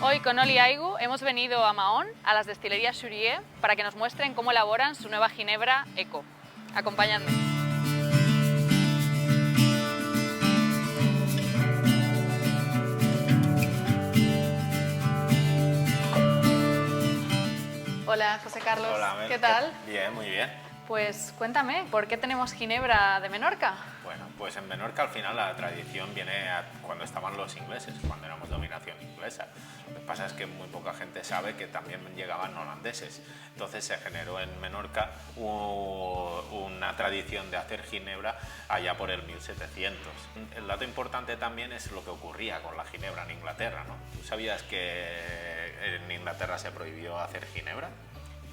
Hoy con Oli Aigu hemos venido a Mahón, a las destilerías Churier, para que nos muestren cómo elaboran su nueva ginebra Eco. Acompáñenme. Hola, José Carlos. Hola, Mel. ¿Qué tal? Bien, muy bien. Pues cuéntame, ¿por qué tenemos ginebra de Menorca? Bueno, pues en Menorca al final la tradición viene cuando estaban los ingleses, cuando éramos dominación inglesa. Lo que pasa es que muy poca gente sabe que también llegaban holandeses. Entonces se generó en Menorca una tradición de hacer ginebra allá por el 1700. El dato importante también es lo que ocurría con la ginebra en Inglaterra, ¿no? ¿Tú sabías que en Inglaterra se prohibió hacer ginebra?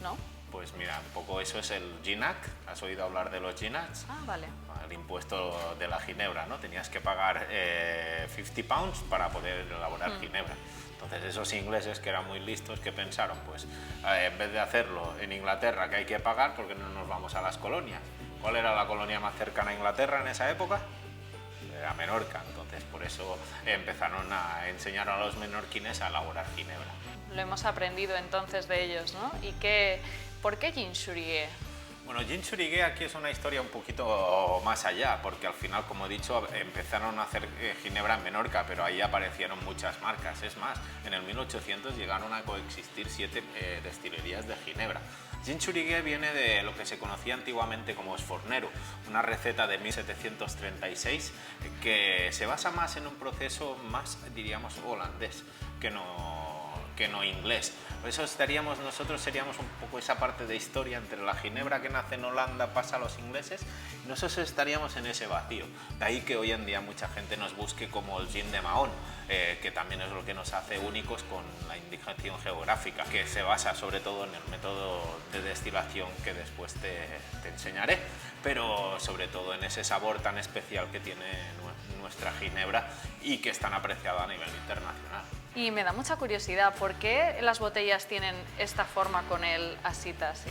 ¿No? Pues mira, un poco eso es el GINAC. ¿Has oído hablar de los GINACs? Ah, vale. El impuesto de la ginebra, ¿no? Tenías que pagar 50 pounds para poder elaborar ginebra. Entonces esos ingleses que eran muy listos, que pensaron, pues en vez de hacerlo en Inglaterra, que hay que pagar, ¿por qué no nos vamos a las colonias? ¿Cuál era la colonia más cercana a Inglaterra en esa época? Era Menorca. Entonces por eso empezaron a enseñar a los menorquines a elaborar ginebra. Lo hemos aprendido entonces de ellos, ¿no? ¿Y por qué Gin Churier? Bueno, Gin Churier aquí es una historia un poquito más allá, porque al final, como he dicho, empezaron a hacer ginebra en Menorca, pero ahí aparecieron muchas marcas. Es más, en el 1800 llegaron a coexistir 7 destilerías de ginebra. Gin Churier viene de lo que se conocía antiguamente como esfornero, una receta de 1736 que se basa más en un proceso más, diríamos, holandés que no inglés. Por eso nosotros seríamos un poco esa parte de historia entre la ginebra que nace en Holanda, pasa a los ingleses, y nosotros estaríamos en ese vacío. De ahí que hoy en día mucha gente nos busque como el gin de Mahón, que también es lo que nos hace únicos con la indicación geográfica, que se basa sobre todo en el método de destilación que después te enseñaré, pero sobre todo en ese sabor tan especial que tiene nuestra ginebra y que es tan apreciada a nivel internacional. Y me da mucha curiosidad, ¿por qué las botellas tienen esta forma con el asita así?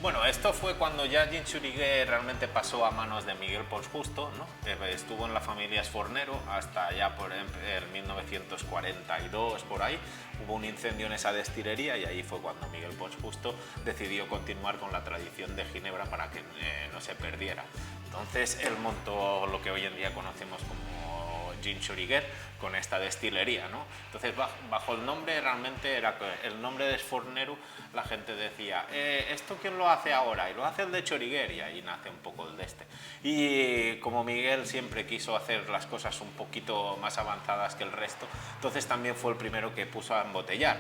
Bueno, esto fue cuando ya Gin Churier realmente pasó a manos de Miguel Pons Justo, ¿no? Estuvo en la familia Esfornero hasta ya por el 1942, por ahí. Hubo un incendio en esa destilería y ahí fue cuando Miguel Pons Justo decidió continuar con la tradición de ginebra para que no se perdiera. Entonces él montó lo que hoy en día conocemos como Gin Churier con esta destilería, ¿no? Entonces bajo el nombre realmente era el nombre de Esfornero, la gente decía ¿esto quién lo hace ahora? Y lo hace el de Churier, y ahí nace un poco el de este. Y como Miguel siempre quiso hacer las cosas un poquito más avanzadas que el resto, entonces también fue el primero que puso a embotellar.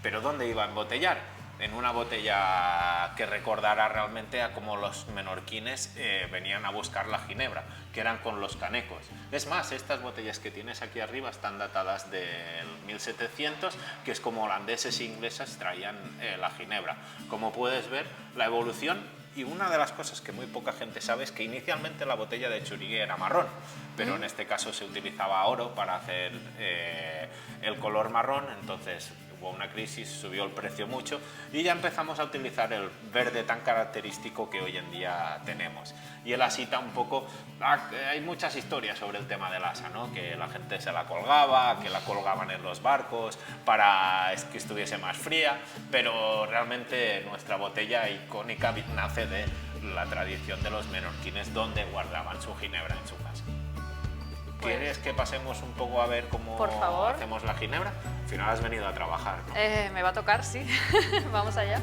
¿Pero dónde iba a embotellar? En una botella que recordará realmente a cómo los menorquines venían a buscar la ginebra, que eran con los canecos. Es más, estas botellas que tienes aquí arriba están datadas del 1700, que es como holandeses e ingleses traían la ginebra. Como puedes ver, la evolución, y una de las cosas que muy poca gente sabe es que inicialmente la botella de Churier era marrón, pero en este caso se utilizaba oro para hacer el color marrón. Entonces hubo una crisis, subió el precio mucho y ya empezamos a utilizar el verde tan característico que hoy en día tenemos. Y el asita un poco, hay muchas historias sobre el tema del asa, ¿no? Que la gente se la colgaba, que la colgaban en los barcos para que estuviese más fría, pero realmente nuestra botella icónica nace de la tradición de los menorquines, donde guardaban su ginebra en su casa. ¿Quieres que pasemos un poco a ver cómo hacemos la ginebra? Al final has venido a trabajar, ¿no? Me va a tocar, sí. Vamos allá.